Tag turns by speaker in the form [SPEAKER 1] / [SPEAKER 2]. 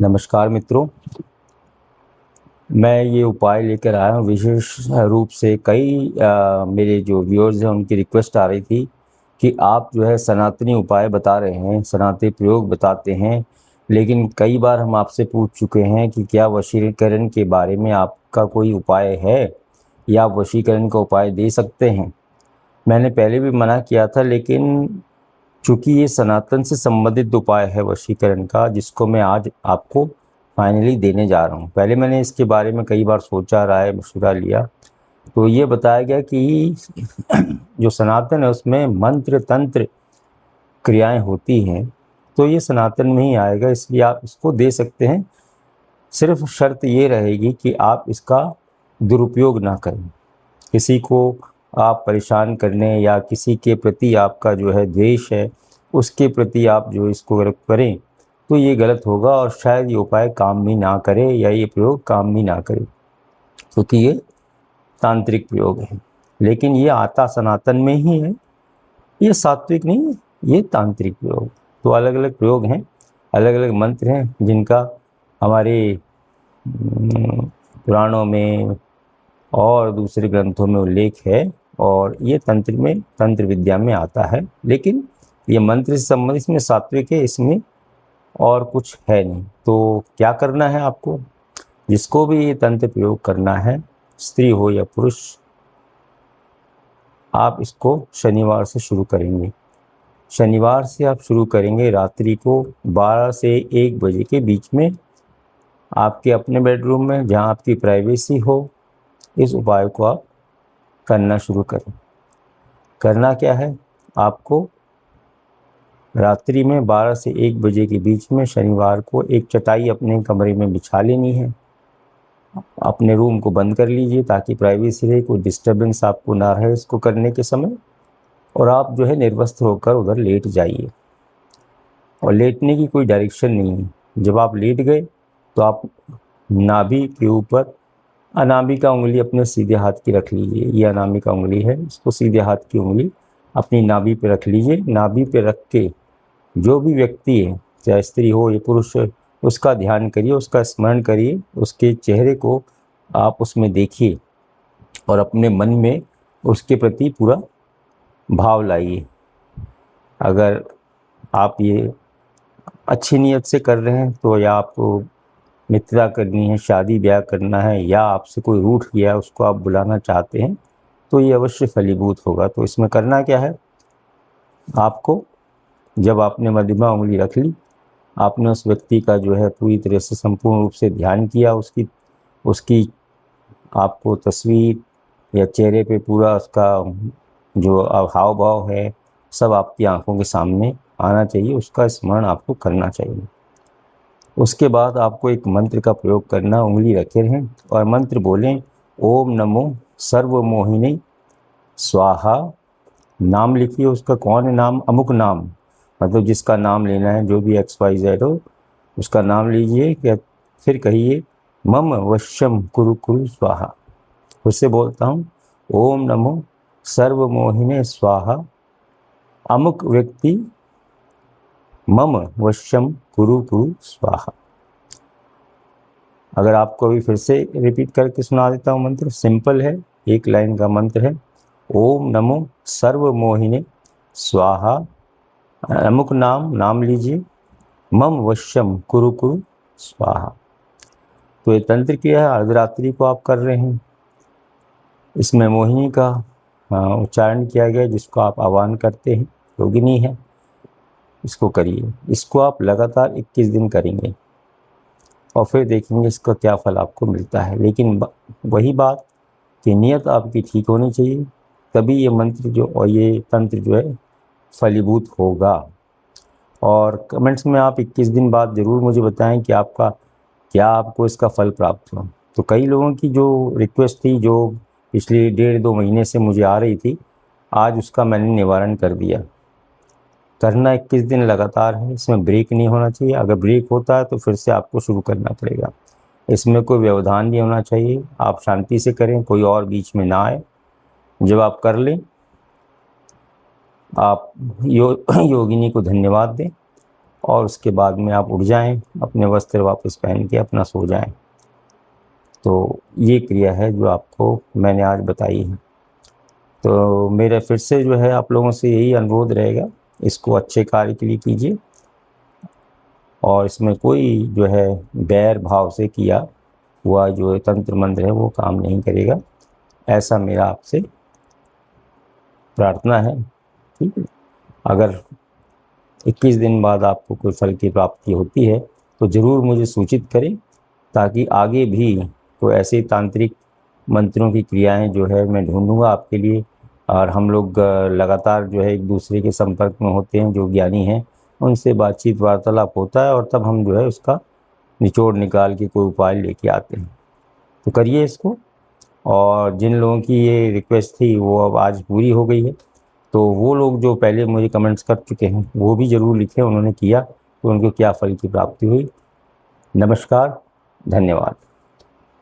[SPEAKER 1] नमस्कार मित्रों, मैं ये उपाय लेकर आया हूँ। विशेष रूप से कई मेरे जो व्यूअर्स हैं उनकी रिक्वेस्ट आ रही थी कि आप जो है सनातनी उपाय बता रहे हैं, सनातनी प्रयोग बताते हैं, लेकिन कई बार हम आपसे पूछ चुके हैं कि क्या वशीकरण के बारे में आपका कोई उपाय है या आप वशीकरण का उपाय दे सकते हैं। मैंने पहले भी मना किया था, लेकिन चूँकि ये सनातन से संबंधित उपाय है वशीकरण का, जिसको मैं आज आपको फाइनली देने जा रहा हूँ। पहले मैंने इसके बारे में कई बार सोचा, राय मशवरा लिया, तो ये बताया गया कि जो सनातन है उसमें मंत्र तंत्र क्रियाएं होती हैं, तो ये सनातन में ही आएगा, इसलिए आप इसको दे सकते हैं। सिर्फ शर्त ये रहेगी कि आप इसका दुरुपयोग ना करें। किसी को आप परेशान करने या किसी के प्रति आपका जो है द्वेष है, उसके प्रति आप जो इसको अगर करें तो ये गलत होगा और शायद ये उपाय काम भी ना करे या ये प्रयोग काम भी ना करे, क्योंकि ये तांत्रिक प्रयोग है। लेकिन ये आता सनातन में ही है, ये सात्विक नहीं है, ये तांत्रिक प्रयोग। तो अलग अलग प्रयोग हैं, अलग अलग मंत्र हैं जिनका हमारे पुराणों में और दूसरे ग्रंथों में उल्लेख है, और ये तंत्र में, तंत्र विद्या में आता है। लेकिन ये मंत्र से संबंधित, इसमें सात्विक है, इसमें और कुछ है नहीं। तो क्या करना है आपको, जिसको भी ये तंत्र प्रयोग करना है, स्त्री हो या पुरुष, आप इसको शनिवार से शुरू करेंगे। शनिवार से आप शुरू करेंगे, रात्रि को 12 से 1 बजे के बीच में आपके अपने बेडरूम में, जहाँ आपकी प्राइवेसी हो, इस उपाय को आप करना शुरू करें। करना क्या है, आपको रात्रि में 12 से 1 बजे के बीच में शनिवार को एक चटाई अपने कमरे में बिछा लेनी है। अपने रूम को बंद कर लीजिए ताकि प्राइवेसी रहे, कोई डिस्टर्बेंस आपको ना रहे इसको करने के समय। और आप जो है निर्वस्त्र होकर उधर लेट जाइए, और लेटने की कोई डायरेक्शन नहीं है। जब आप लेट गए तो आप नाभि के ऊपर अनामिका उंगली अपने सीधे हाथ की रख लीजिए। ये अनामिका उंगली है, इसको सीधे हाथ की उंगली अपनी नाभि पे रख लीजिए। नाभि पे रख के जो भी व्यक्ति है, चाहे स्त्री हो या पुरुष, उसका ध्यान करिए, उसका स्मरण करिए, उसके चेहरे को आप उसमें देखिए और अपने मन में उसके प्रति पूरा भाव लाइए। अगर आप ये अच्छी नीयत से कर रहे हैं तो, या आपको मित्रता करनी है, शादी ब्याह करना है, या आपसे कोई रूठ गया है उसको आप बुलाना चाहते हैं, तो ये अवश्य फलीभूत होगा। तो इसमें करना क्या है, आपको जब आपने मध्यमा उंगली रख ली, आपने उस व्यक्ति का जो है पूरी तरह से संपूर्ण रूप से ध्यान किया, उसकी आपको तस्वीर या चेहरे पे पूरा उसका जो हाव भाव है सब आपकी आंखों के सामने आना चाहिए, उसका स्मरण आपको करना चाहिए। उसके बाद आपको एक मंत्र का प्रयोग करना, उंगली रखे रहें और मंत्र बोलें, ओम नमो सर्वमोहिनी स्वाहा। नाम लिखिए उसका, कौन है नाम, अमुक नाम, मतलब जिसका नाम लेना है, जो भी XYZ हो उसका नाम लीजिए। क्या फिर कहिए, मम वश्यम कुरु कुरु स्वाहा। फिर से बोलता हूँ, ओम नमो सर्वमोहिने स्वाहा, अमुक व्यक्ति मम वश्यम कुरु कुरु स्वाहा। अगर आपको अभी फिर से रिपीट करके सुना देता हूँ मंत्र, सिंपल है, एक लाइन का मंत्र है, ओम नमो सर्वमोहिने स्वाहा, अमुक नाम लीजिए, मम वश्यम कुरु कुरु स्वाहा। तो ये तंत्र क्रिया है, अर्धरात्रि को आप कर रहे हैं। इसमें मोहिनी का उच्चारण किया गया, जिसको आप आह्वान करते हैं, योगिनी है, इसको करिए। इसको आप लगातार 21 दिन करेंगे और फिर देखेंगे इसका क्या फल आपको मिलता है। लेकिन वही बात कि नियत आपकी ठीक होनी चाहिए, तभी ये मंत्र जो और ये तंत्र जो है फलीभूत होगा। और कमेंट्स में आप 21 दिन बाद ज़रूर मुझे बताएं कि आपको इसका फल प्राप्त हुआ। तो कई लोगों की जो रिक्वेस्ट थी, जो पिछले 1.5-2 महीने से मुझे आ रही थी, आज उसका मैंने निवारण कर दिया। करना 21 दिन लगातार है, इसमें ब्रेक नहीं होना चाहिए। अगर ब्रेक होता है तो फिर से आपको शुरू करना पड़ेगा। इसमें कोई व्यवधान नहीं होना चाहिए, आप शांति से करें, कोई और बीच में ना आए। जब आप कर लें, आप योगिनी को धन्यवाद दें और उसके बाद में आप उठ जाएं, अपने वस्त्र वापस पहन के अपना सो जाएं। तो ये क्रिया है जो आपको मैंने आज बताई है। तो मेरा फिर से जो है आप लोगों से यही अनुरोध रहेगा, इसको अच्छे कार्य के लिए कीजिए और इसमें कोई जो है बैर भाव से किया हुआ जो तंत्र मंत्र है वो काम नहीं करेगा, ऐसा मेरा आपसे प्रार्थना है। ठीक है, अगर 21 दिन बाद आपको कोई फल की प्राप्ति होती है तो ज़रूर मुझे सूचित करें, ताकि आगे भी कोई ऐसे तांत्रिक मंत्रों की क्रियाएं जो है मैं ढूंढूंगा आपके लिए। और हम लोग लगातार जो है एक दूसरे के संपर्क में होते हैं, जो ज्ञानी हैं उनसे बातचीत वार्तालाप होता है और तब हम जो है उसका निचोड़ निकाल के कोई उपाय लेके आते हैं। तो करिए इसको। और जिन लोगों की ये रिक्वेस्ट थी वो अब आज पूरी हो गई है, तो वो लोग जो पहले मुझे कमेंट्स कर चुके हैं वो भी ज़रूर लिखें उन्होंने किया तो उनको क्या फल की प्राप्ति हुई। नमस्कार, धन्यवाद।